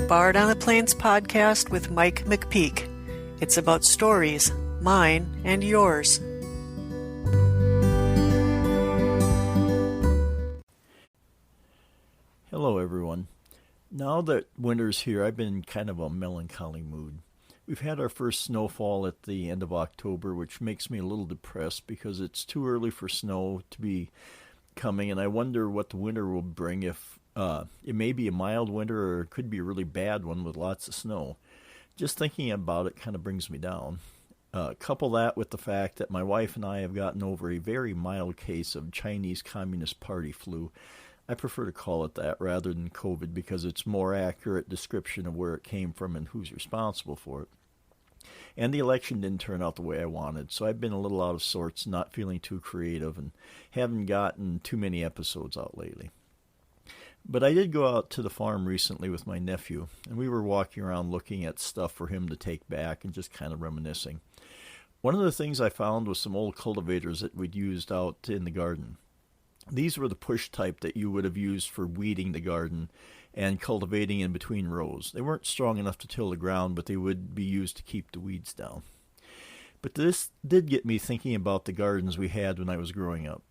Bard on the Plains podcast with Mike McPeak. It's about stories, mine and yours. Hello everyone. Now that winter's here, I've been in kind of a melancholy mood. We've had our first snowfall at the end of October, which makes me a little depressed because it's too early for snow to be coming, and I wonder what the winter will bring. If it may be a mild winter or it could be a really bad one with lots of snow. Just thinking about it kind of brings me down. Couple that with the fact that my wife and I have gotten over a very mild case of Chinese Communist Party flu. I prefer to call it that rather than COVID because it's a more accurate description of where it came from and who's responsible for it. And the election didn't turn out the way I wanted, so I've been a little out of sorts, not feeling too creative, and haven't gotten too many episodes out lately. But I did go out to the farm recently with my nephew, and we were walking around looking at stuff for him to take back and just kind of reminiscing. One of the things I found was some old cultivators that we'd used out in the garden. These were the push type that you would have used for weeding the garden and cultivating in between rows. They weren't strong enough to till the ground, but they would be used to keep the weeds down. But this did get me thinking about the gardens we had when I was growing up.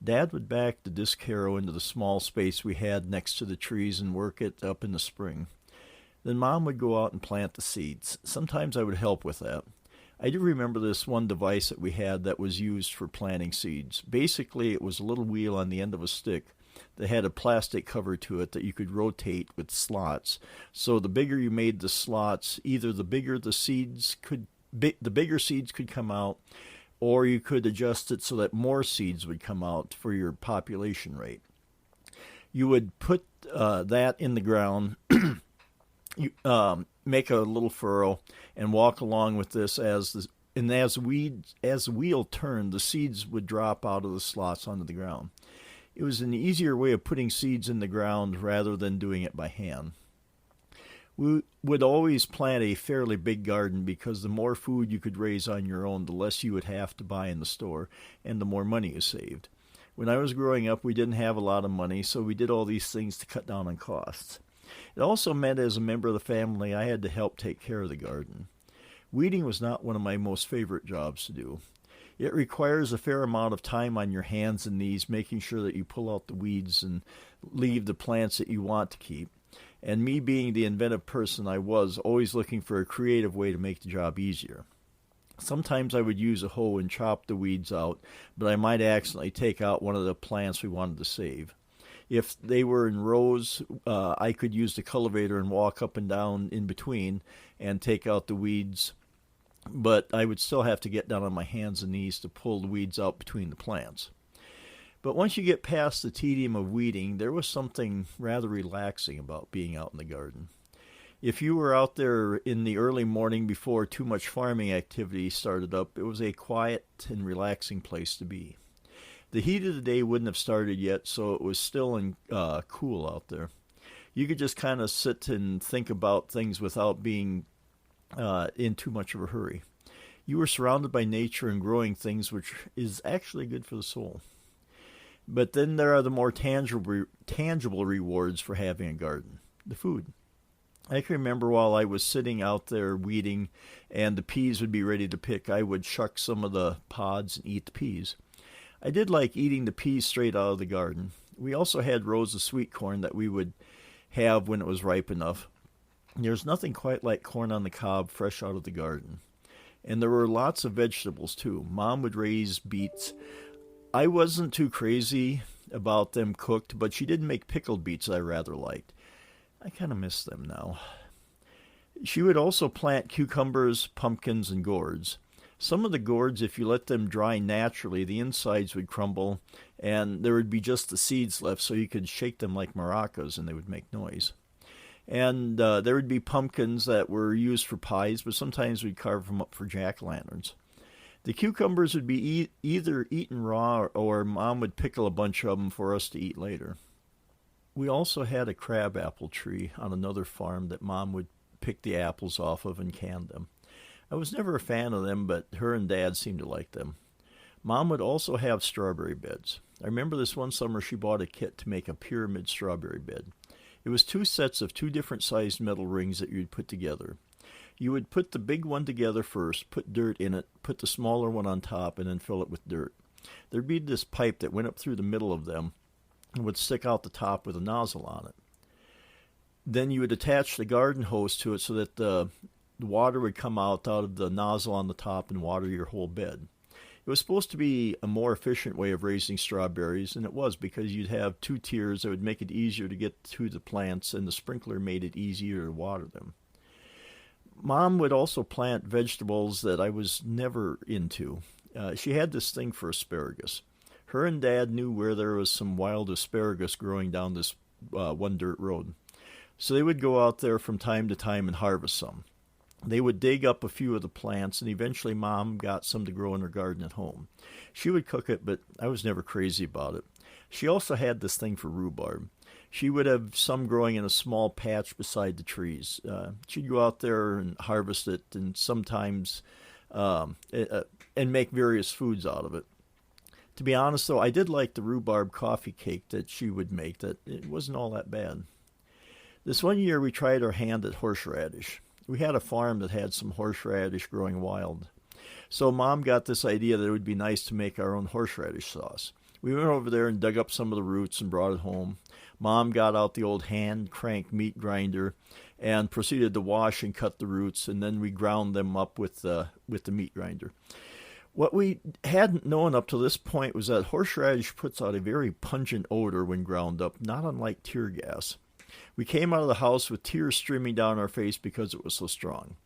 Dad would back the disc harrow into the small space we had next to the trees and work it up in the spring. Then Mom would go out and plant the seeds. Sometimes I would help with that. I do remember this one device that we had that was used for planting seeds. Basically, it was a little wheel on the end of a stick that had a plastic cover to it that you could rotate with slots. So the bigger you made the slots, either the bigger the bigger seeds could come out, or you could adjust it so that more seeds would come out for your population rate. You would put that in the ground. Make a little furrow and walk along with this as the wheel turned, the seeds would drop out of the slots onto the ground. It was an easier way of putting seeds in the ground rather than doing it by hand. We would always plant a fairly big garden because the more food you could raise on your own, the less you would have to buy in the store, and the more money you saved. When I was growing up, we didn't have a lot of money, so we did all these things to cut down on costs. It also meant as a member of the family, I had to help take care of the garden. Weeding was not one of my most favorite jobs to do. It requires a fair amount of time on your hands and knees, making sure that you pull out the weeds and leave the plants that you want to keep. And me being the inventive person I was, always looking for a creative way to make the job easier. Sometimes I would use a hoe and chop the weeds out, but I might accidentally take out one of the plants we wanted to save. If they were in rows, I could use the cultivator and walk up and down in between and take out the weeds, but I would still have to get down on my hands and knees to pull the weeds out between the plants. But once you get past the tedium of weeding, there was something rather relaxing about being out in the garden. If you were out there in the early morning before too much farming activity started up, it was a quiet and relaxing place to be. The heat of the day wouldn't have started yet, so it was still cool out there. You could just kind of sit and think about things without being in too much of a hurry. You were surrounded by nature and growing things, which is actually good for the soul. But then there are the more tangible rewards for having a garden, the food. I can remember while I was sitting out there weeding and the peas would be ready to pick, I would shuck some of the pods and eat the peas. I did like eating the peas straight out of the garden. We also had rows of sweet corn that we would have when it was ripe enough. There's nothing quite like corn on the cob fresh out of the garden. And there were lots of vegetables too. Mom would raise beets. I wasn't too crazy about them cooked, but she did make pickled beets that I rather liked. I kind of miss them now. She would also plant cucumbers, pumpkins, and gourds. Some of the gourds, if you let them dry naturally, the insides would crumble, and there would be just the seeds left, so you could shake them like maracas, and they would make noise. And there would be pumpkins that were used for pies, but sometimes we'd carve them up for jack-o'-lanterns. The cucumbers would be either eaten raw, or Mom would pickle a bunch of them for us to eat later. We also had a crabapple tree on another farm that Mom would pick the apples off of and can them. I was never a fan of them, but her and Dad seemed to like them. Mom would also have strawberry beds. I remember this one summer she bought a kit to make a pyramid strawberry bed. It was two sets of two different sized metal rings that you'd put together. You would put the big one together first, put dirt in it, put the smaller one on top, and then fill it with dirt. There'd be this pipe that went up through the middle of them and would stick out the top with a nozzle on it. Then you would attach the garden hose to it so that the water would come out of the nozzle on the top and water your whole bed. It was supposed to be a more efficient way of raising strawberries, and it was, because you'd have two tiers that would make it easier to get to the plants, and the sprinkler made it easier to water them. Mom would also plant vegetables that I was never into. She had this thing for asparagus. Her and Dad knew where there was some wild asparagus growing down this one dirt road. So they would go out there from time to time and harvest some. They would dig up a few of the plants, and eventually Mom got some to grow in her garden at home. She would cook it, but I was never crazy about it. She also had this thing for rhubarb. She would have some growing in a small patch beside the trees. She'd go out there and harvest it, and sometimes and make various foods out of it. To be honest, though, I did like the rhubarb coffee cake that she would make. That it wasn't all that bad. This one year we tried our hand at horseradish. We had a farm that had some horseradish growing wild. So Mom got this idea that it would be nice to make our own horseradish sauce. We went over there and dug up some of the roots and brought it home. Mom got out the old hand-crank meat grinder and proceeded to wash and cut the roots, and then we ground them up with the meat grinder. What we hadn't known up to this point was that horseradish puts out a very pungent odor when ground up, not unlike tear gas. We came out of the house with tears streaming down our face because it was so strong.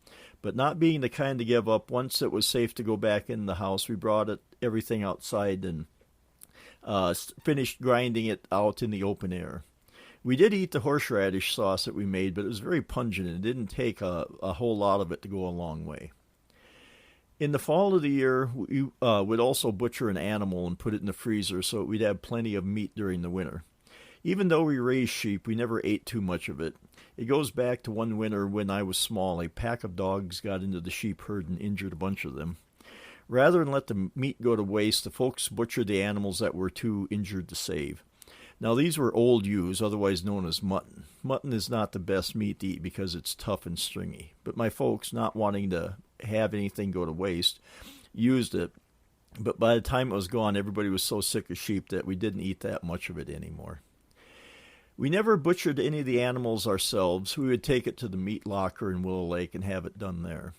But not being the kind to give up, once it was safe to go back in the house, we brought everything outside and finished grinding it out in the open air. We did eat the horseradish sauce that we made, but it was very pungent and it didn't take a whole lot of it to go a long way. In the fall of the year, we would also butcher an animal and put it in the freezer so that we'd have plenty of meat during the winter. Even though we raised sheep, we never ate too much of it. It goes back to one winter when I was small. A pack of dogs got into the sheep herd and injured a bunch of them. Rather than let the meat go to waste, the folks butchered the animals that were too injured to save. Now, these were old ewes, otherwise known as mutton. Mutton is not the best meat to eat because it's tough and stringy. But my folks, not wanting to have anything go to waste, used it. But by the time it was gone, everybody was so sick of sheep that we didn't eat that much of it anymore. We never butchered any of the animals ourselves. We would take it to the meat locker in Willow Lake and have it done there.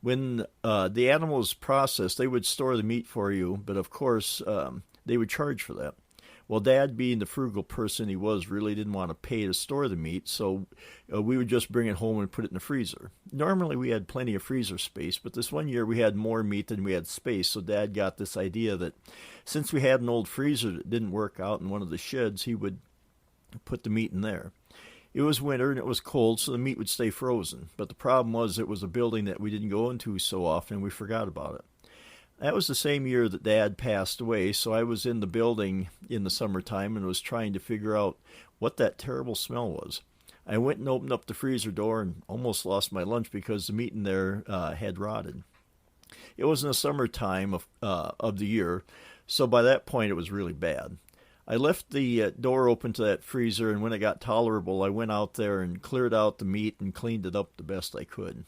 When the animal was processed, they would store the meat for you, but of course they would charge for that. Well, Dad, being the frugal person he was, really didn't want to pay to store the meat, so we would just bring it home and put it in the freezer. Normally we had plenty of freezer space, but this one year we had more meat than we had space, so Dad got this idea that since we had an old freezer that didn't work out in one of the sheds, he would put the meat in there. It was winter and it was cold, so the meat would stay frozen. But the problem was it was a building that we didn't go into so often, and we forgot about it. That was the same year that Dad passed away, so I was in the building in the summertime and was trying to figure out what that terrible smell was. I went and opened up the freezer door and almost lost my lunch because the meat in there had rotted. It was in the summertime of the year, so by that point it was really bad. I left the door open to that freezer, and when it got tolerable, I went out there and cleared out the meat and cleaned it up the best I could.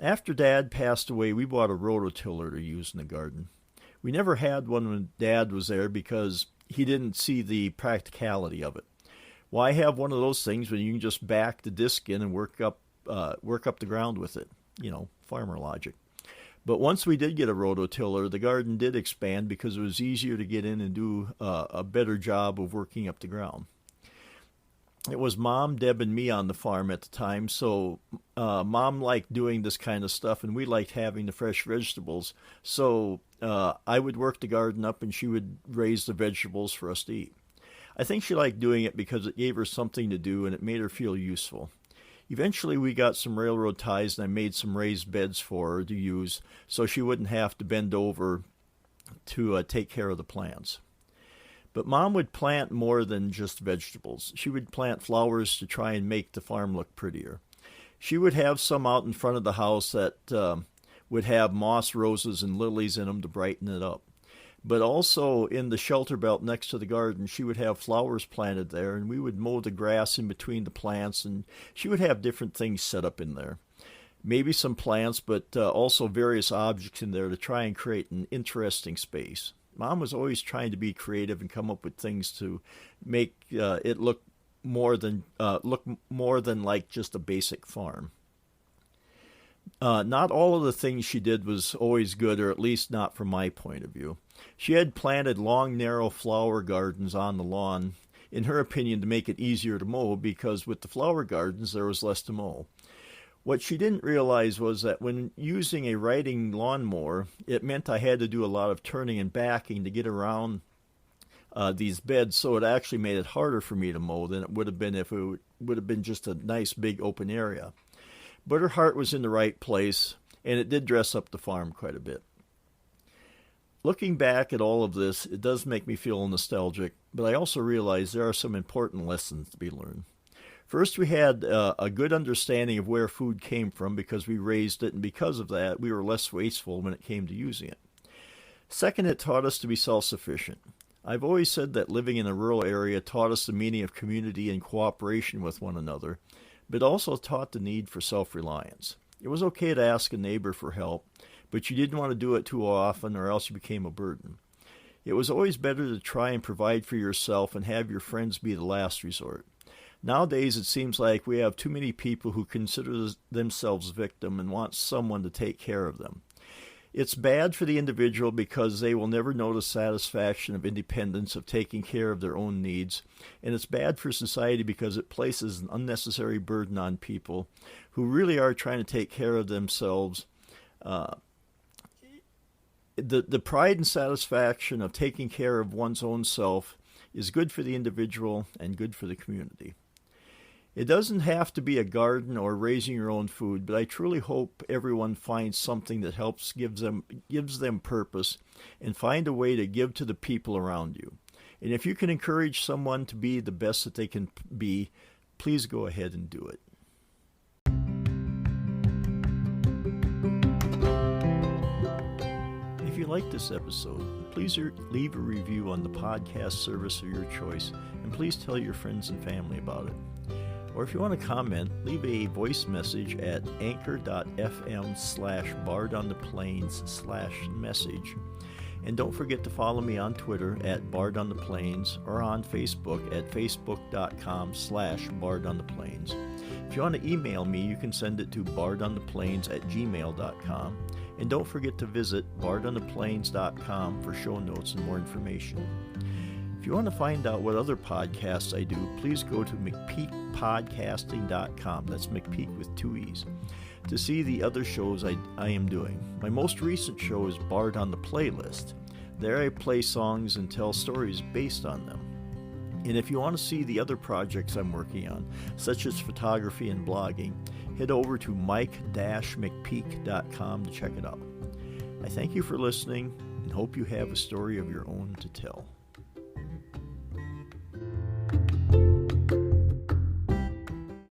After Dad passed away, we bought a rototiller to use in the garden. We never had one when Dad was there because he didn't see the practicality of it. Why have one of those things when you can just back the disc in and work up the ground with it? You know, farmer logic. But once we did get a rototiller, the garden did expand because it was easier to get in and do a better job of working up the ground. It was Mom, Deb, and me on the farm at the time, so Mom liked doing this kind of stuff, and we liked having the fresh vegetables. So I would work the garden up, and she would raise the vegetables for us to eat. I think she liked doing it because it gave her something to do, and it made her feel useful. Eventually, we got some railroad ties, and I made some raised beds for her to use so she wouldn't have to bend over to take care of the plants. But Mom would plant more than just vegetables. She would plant flowers to try and make the farm look prettier. She would have some out in front of the house that would have moss roses and lilies in them to brighten it up. But also in the shelter belt next to the garden, she would have flowers planted there, and we would mow the grass in between the plants, and she would have different things set up in there. Maybe some plants, but also various objects in there to try and create an interesting space. Mom was always trying to be creative and come up with things to make it look more than like just a basic farm. Not all of the things she did was always good, or at least not from my point of view. She had planted long, narrow flower gardens on the lawn, in her opinion, to make it easier to mow, because with the flower gardens there was less to mow. What she didn't realize was that when using a riding lawnmower, it meant I had to do a lot of turning and backing to get around these beds, so it actually made it harder for me to mow than it would have been if it would have been just a nice big open area. But her heart was in the right place, and it did dress up the farm quite a bit. Looking back at all of this, it does make me feel nostalgic, but I also realize there are some important lessons to be learned. First, we had a good understanding of where food came from because we raised it, and because of that, we were less wasteful when it came to using it. Second, it taught us to be self-sufficient. I've always said that living in a rural area taught us the meaning of community and cooperation with one another, but also taught the need for self-reliance. It was okay to ask a neighbor for help, but you didn't want to do it too often or else you became a burden. It was always better to try and provide for yourself and have your friends be the last resort. Nowadays, it seems like we have too many people who consider themselves victim and want someone to take care of them. It's bad for the individual because they will never know the satisfaction of independence, of taking care of their own needs, and it's bad for society because it places an unnecessary burden on people who really are trying to take care of themselves. The pride and satisfaction of taking care of one's own self is good for the individual and good for the community. It doesn't have to be a garden or raising your own food, but I truly hope everyone finds something that gives them purpose, and find a way to give to the people around you. And if you can encourage someone to be the best that they can be, please go ahead and do it. If you like this episode, please leave a review on the podcast service of your choice, and please tell your friends and family about it. Or if you want to comment, leave a voice message at anchor.fm/bardontheplains/message. And don't forget to follow me on Twitter at bardontheplains, or on Facebook at facebook.com/bardontheplains. If you want to email me, you can send it to bardontheplains@gmail.com. And don't forget to visit bardontheplains.com for show notes and more information. If you want to find out what other podcasts I do, please go to mcpeakpodcasting.com. That's McPeak with 2 E's. To see the other shows I am doing. My most recent show is Bard on the Playlist. There I play songs and tell stories based on them. And if you want to see the other projects I'm working on, such as photography and blogging, head over to mike-mcpeak.com to check it out. I thank you for listening and hope you have a story of your own to tell.